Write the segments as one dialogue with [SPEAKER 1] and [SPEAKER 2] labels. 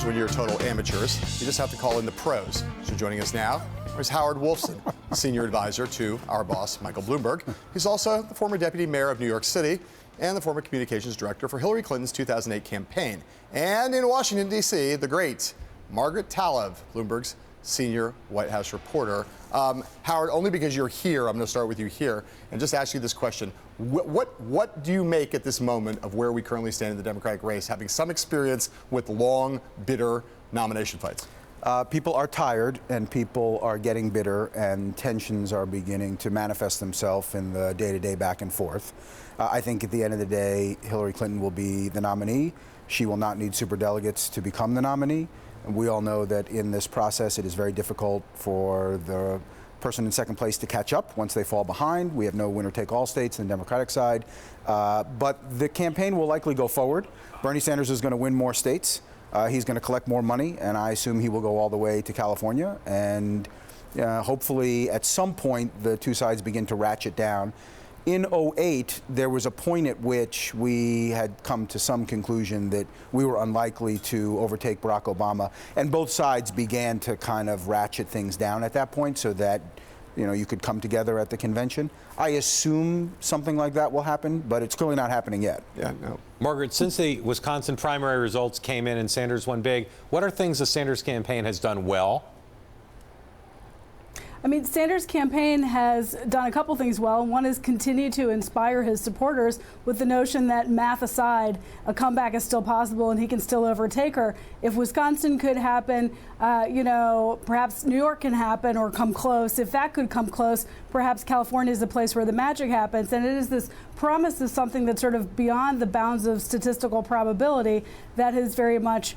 [SPEAKER 1] When you're total amateurs, you just have to call in the pros. So joining us now is Howard Wolfson, senior advisor to our boss, Michael Bloomberg. He's also the former deputy mayor of New York City and the former communications director for Hillary Clinton's 2008 campaign. And in Washington, D.C., the great Margaret Talev, Bloomberg's senior White House reporter. Howard, only because you're here, I'm going to start with you here and just ask you this question. What do you make at this moment of where we currently stand in the Democratic race, having some experience with long, bitter nomination fights?
[SPEAKER 2] People are tired and people are getting bitter and tensions are beginning to manifest themselves in the day-to-day back and forth. I think at the end of the day, Hillary Clinton will be the nominee. She will not need superdelegates to become the nominee. And we all know that in this process, it is very difficult for the person in second place to catch up once they fall behind. We have no winner-take-all states on the Democratic side. But the campaign will likely go forward. Bernie Sanders is going to win more states. He's going to collect more money, and I assume he will go all the way to California. And hopefully, at some point, the two sides begin to ratchet down. In 2008, there was a point at which we had come to some conclusion that we were unlikely to overtake Barack Obama, and both sides began to kind of ratchet things down at that point so that you could come together at the convention. I assume something like that will happen, but it's clearly not happening yet.
[SPEAKER 1] Yeah, no.
[SPEAKER 3] Margaret, since the Wisconsin primary results came in and Sanders won big, what are things the Sanders campaign has done well?
[SPEAKER 4] I mean, Sanders' campaign has done a couple things well. One is continue to inspire his supporters with the notion that, math aside, a comeback is still possible and he can still overtake her. If Wisconsin could happen, perhaps New York can happen or come close. If that could come close, perhaps California is the place where the magic happens. And it is this promise of something that's sort of beyond the bounds of statistical probability that has very much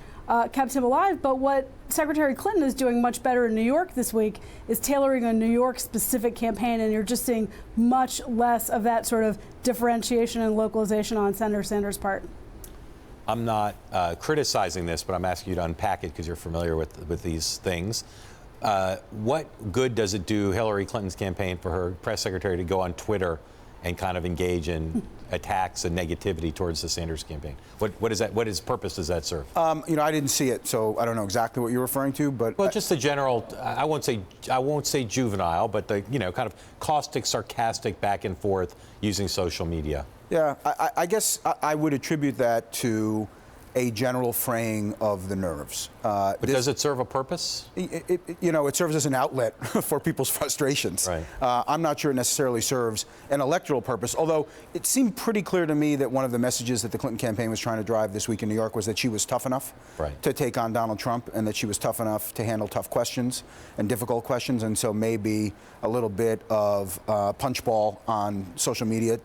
[SPEAKER 4] kept him alive. But what Secretary Clinton is doing much better in New York this week is tailoring a New York-specific campaign, and you're just seeing much less of that sort of differentiation and localization on Senator Sanders' part.
[SPEAKER 3] I'm not criticizing this, but I'm asking you to unpack it because you're familiar with these things. What good does it do Hillary Clinton's campaign for her press secretary to go on Twitter and kind of engage in attacks and negativity towards the Sanders campaign? What purpose does that serve?
[SPEAKER 2] I didn't see it, so I don't know exactly what you're referring to, but
[SPEAKER 3] just the general. I won't say juvenile, but the kind of caustic, sarcastic back and forth using social media.
[SPEAKER 2] Yeah, I guess I would attribute that to a general fraying of the nerves.
[SPEAKER 3] But does it serve a purpose?
[SPEAKER 2] It serves as an outlet for people's frustrations.
[SPEAKER 3] Right.
[SPEAKER 2] I'm not sure it necessarily serves an electoral purpose, although it seemed pretty clear to me that one of the messages that the Clinton campaign was trying to drive this week in New York was that she was tough enough to take on Donald Trump, and that she was tough enough to handle tough questions and difficult questions, and so maybe a little bit of punchball on social media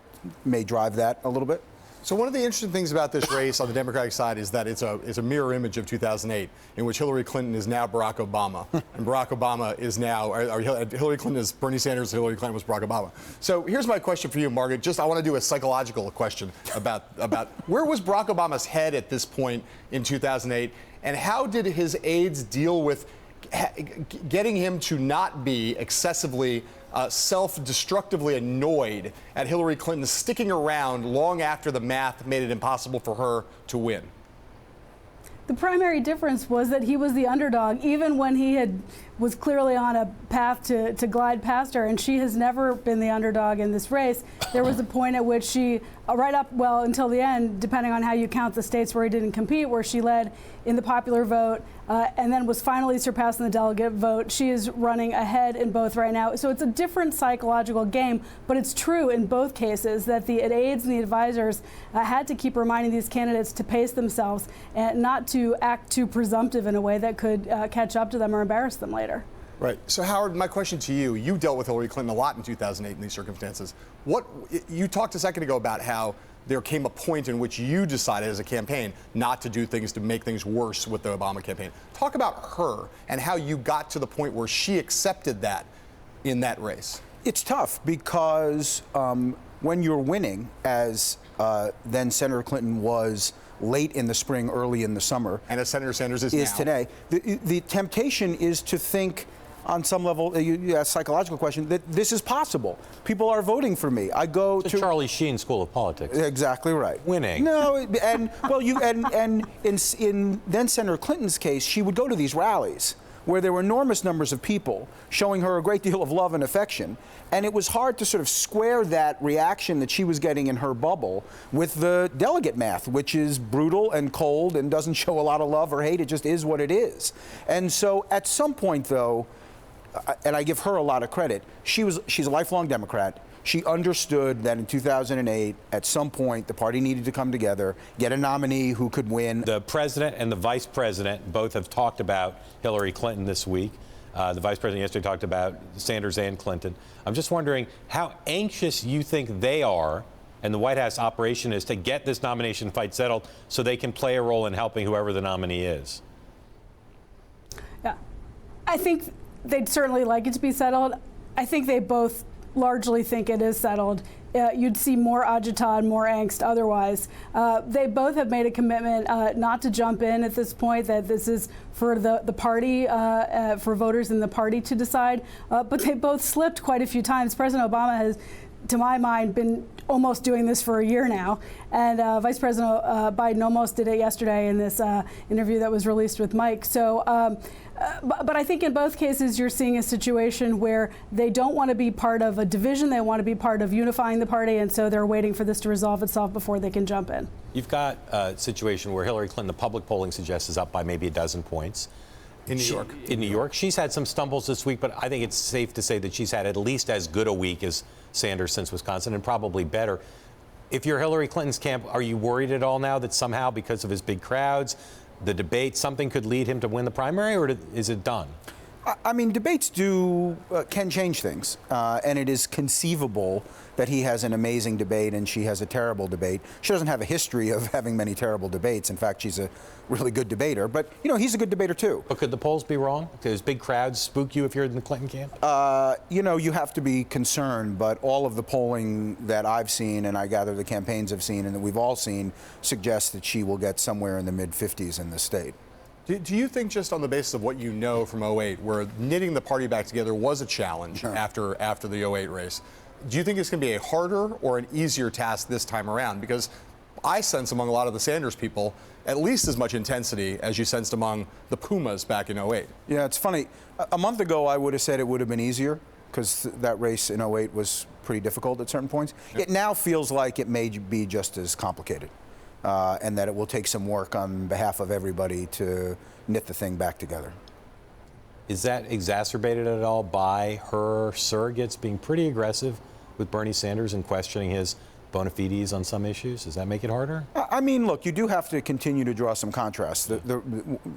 [SPEAKER 2] may drive that a little bit.
[SPEAKER 1] So one of the interesting things about this race on the Democratic side is that it's a mirror image of 2008, in which Hillary Clinton is now Barack Obama, and Barack Obama is now, or Hillary Clinton is Bernie Sanders, Hillary Clinton was Barack Obama. So here's my question for you, Margaret. I want to do a psychological question about where was Barack Obama's head at this point in 2008, and how did his aides deal with getting him to not be excessively self-destructively annoyed at Hillary Clinton sticking around long after the math made it impossible for her to win?
[SPEAKER 4] The primary difference was that he was the underdog, even when he was clearly on a path to glide past her, and she has never been the underdog in this race. There was a point at which she, until the end, depending on how you count the states where he didn't compete, where she led in the popular vote and then was finally surpassed in the delegate vote. She is running ahead in both right now. So it's a different psychological game, but it's true in both cases that the aides and the advisors had to keep reminding these candidates to pace themselves and not to act too presumptive in a way that could catch up to them or embarrass them later.
[SPEAKER 1] Right. So, Howard, my question to you, you dealt with Hillary Clinton a lot in 2008 in these circumstances. You talked a second ago about how there came a point in which you decided as a campaign not to do things to make things worse with the Obama campaign. Talk about her and how you got to the point where she accepted that in that race.
[SPEAKER 2] It's tough because when you're winning, as then Senator Clinton was late in the spring, early in the summer,
[SPEAKER 1] and as Senator Sanders is
[SPEAKER 2] now,
[SPEAKER 1] today,
[SPEAKER 2] the temptation is to think on some level, you ask a psychological question, that this is possible. People are voting for me. I go
[SPEAKER 3] It's
[SPEAKER 2] to
[SPEAKER 3] the Charlie Sheen School of Politics.
[SPEAKER 2] Exactly right.
[SPEAKER 3] Winning.
[SPEAKER 2] No, and well, and in then Senator Clinton's case, she would go to these rallies where there were enormous numbers of people showing her a great deal of love and affection, and it was hard to sort of square that reaction that she was getting in her bubble with the delegate math, which is brutal and cold and doesn't show a lot of love or hate. It just is what it is. And so at some point, though, and I give her a lot of credit, she's a lifelong Democrat. She understood that in 2008, at some point, the party needed to come together, get a nominee who could win.
[SPEAKER 3] The president and the vice president both have talked about Hillary Clinton this week. The vice president yesterday talked about Sanders and Clinton. I'm just wondering how anxious you think they are and the White House operation is to get this nomination fight settled so they can play a role in helping whoever the nominee is.
[SPEAKER 4] Yeah, I think they'd certainly like it to be settled. I think they both largely think it is settled. You'd see more agita and more angst otherwise. They both have made a commitment not to jump in at this point, that this is for the party, for voters in the party to decide. But they both slipped quite a few times. President Obama has, to my mind, been almost doing this for a year now. And Vice President Biden almost did it yesterday in this interview that was released with Mike. So, but I think in both cases you're seeing a situation where they don't want to be part of a division. They want to be part of unifying the party. And so they're waiting for this to resolve itself before they can jump in.
[SPEAKER 3] You've got a situation where Hillary Clinton, the public polling suggests, is up by maybe a dozen points.
[SPEAKER 1] In New York.
[SPEAKER 3] In New York. She's had some stumbles this week, but I think it's safe to say that she's had at least as good a week as Sanders since Wisconsin, and probably better. If you're Hillary Clinton's camp, are you worried at all now that somehow, because of his big crowds, the debate, something could lead him to win the primary, or is it done?
[SPEAKER 2] I mean, debates can change things, and it is conceivable that he has an amazing debate and she has a terrible debate. She doesn't have a history of having many terrible debates. In fact, she's a really good debater, but he's a good debater too.
[SPEAKER 3] But could the polls be wrong? Does big crowds spook you if you're in the Clinton camp?
[SPEAKER 2] You have to be concerned, but all of the polling that I've seen, and I gather the campaigns have seen, and that we've all seen, suggests that she will get somewhere in the mid-50s in the state.
[SPEAKER 1] Do you think, just on the basis of what you know from 08, where knitting the party back together was a challenge after the 08 race, do you think it's going to be a harder or an easier task this time around? Because I sense among a lot of the Sanders people at least as much intensity as you sensed among the Pumas back in 08.
[SPEAKER 2] Yeah, it's funny. A month ago, I would have said it would have been easier because that race in 08 was pretty difficult at certain points. Yep. It now feels like it may be just as complicated. And that it will take some work on behalf of everybody to knit the thing back together.
[SPEAKER 3] Is that exacerbated at all by her surrogates being pretty aggressive with Bernie Sanders and questioning his bona fides on some issues? Does that make it harder?
[SPEAKER 2] I mean, look, you do have to continue to draw some contrast.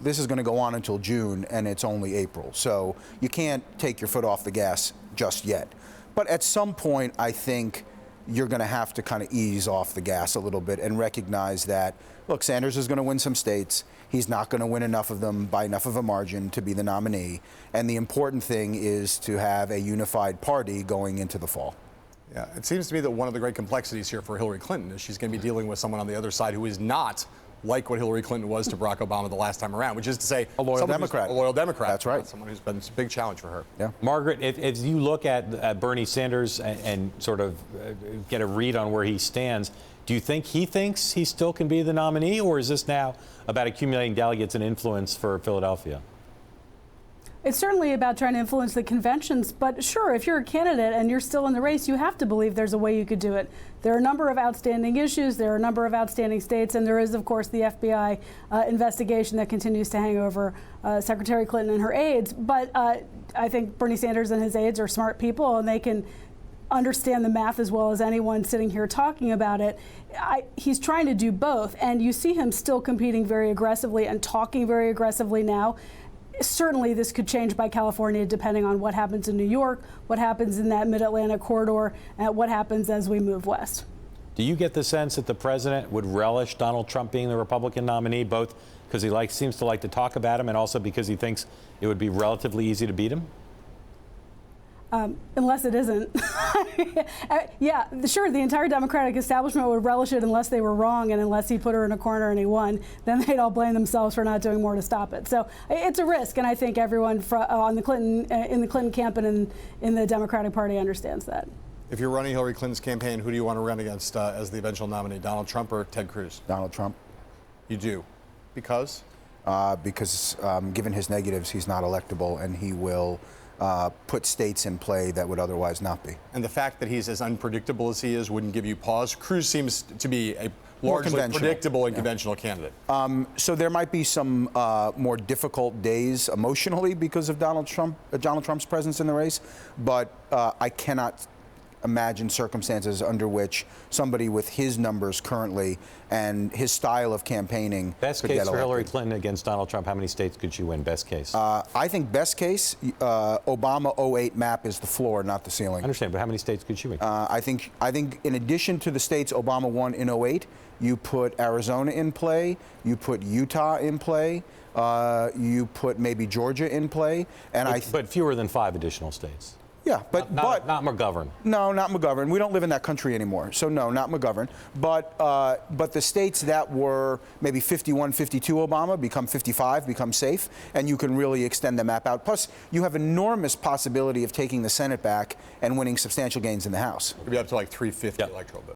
[SPEAKER 2] This is going to go on until June, and it's only April. So you can't take your foot off the gas just yet. But at some point, I think you're going to have to kind of ease off the gas a little bit and recognize that, look, Sanders is going to win some states. He's not going to win enough of them by enough of a margin to be the nominee. And the important thing is to have a unified party going into the fall.
[SPEAKER 1] Yeah, it seems to me that one of the great complexities here for Hillary Clinton is she's going to be dealing with someone on the other side who is not like what Hillary Clinton was to Barack Obama the last time around, which is to say
[SPEAKER 2] a loyal Democrat.
[SPEAKER 1] A loyal Democrat.
[SPEAKER 2] That's right.
[SPEAKER 1] Someone who's been a big challenge for her.
[SPEAKER 2] Yeah.
[SPEAKER 3] Margaret, if you look at Bernie Sanders and sort of get a read on where he stands, do you think he thinks he still can be the nominee, or is this now about accumulating delegates and influence for Philadelphia?
[SPEAKER 4] It's certainly about trying to influence the conventions, but sure, if you're a candidate and you're still in the race, you have to believe there's a way you could do it. There are a number of outstanding issues, there are a number of outstanding states, and there is, of course, the FBI investigation that continues to hang over Secretary Clinton and her aides. But I think Bernie Sanders and his aides are smart people, and they can understand the math as well as anyone sitting here talking about it. He's trying to do both, and you see him still competing very aggressively and talking very aggressively now. Certainly this could change by California depending on what happens in New York, what happens in that mid-Atlantic corridor, and what happens as we move west.
[SPEAKER 3] Do you get the sense that the president would relish Donald Trump being the Republican nominee, both because he seems to like to talk about him and also because he thinks it would be relatively easy to beat him?
[SPEAKER 4] Unless it isn't. Yeah, sure, the entire Democratic establishment would relish it unless they were wrong and unless he put her in a corner and he won. Then they'd all blame themselves for not doing more to stop it. So it's a risk, and I think everyone in the Clinton camp and in the Democratic Party understands that.
[SPEAKER 1] If you're running Hillary Clinton's campaign, who do you want to run against as the eventual nominee, Donald Trump or Ted Cruz?
[SPEAKER 2] Donald Trump.
[SPEAKER 1] You do. Because?
[SPEAKER 2] Because given his negatives, he's not electable, and he will put states in play that would otherwise not be.
[SPEAKER 1] And the fact that he's as unpredictable as he is wouldn't give you pause? Cruz seems to be a largely
[SPEAKER 2] conventional.
[SPEAKER 1] predictable and conventional candidate.
[SPEAKER 2] So there might be some more difficult days emotionally because of Donald Trump's presence in the race, but I cannot imagine circumstances under which somebody with his numbers currently and his style of campaigning
[SPEAKER 3] Best
[SPEAKER 2] could
[SPEAKER 3] case
[SPEAKER 2] get
[SPEAKER 3] for Hillary
[SPEAKER 2] elected.
[SPEAKER 3] Clinton against Donald Trump, how many states could she win? Best case.
[SPEAKER 2] I think best case, Obama 08 map is the floor, not the ceiling.
[SPEAKER 3] I understand, but how many states could she win?
[SPEAKER 2] I think in addition to the states Obama won in 08, you put Arizona in play, you put Utah in play, you put maybe Georgia in play, and
[SPEAKER 3] but fewer than 5 additional states.
[SPEAKER 2] Yeah, but
[SPEAKER 3] Not McGovern.
[SPEAKER 2] No, not McGovern. We don't live in that country anymore, so no, not McGovern. But the states that were maybe 51, 52 Obama become 55, become safe, and you can really extend the map out. Plus, you have enormous possibility of taking the Senate back and winning substantial gains in the House.
[SPEAKER 1] Could be up to like 350 electoral votes.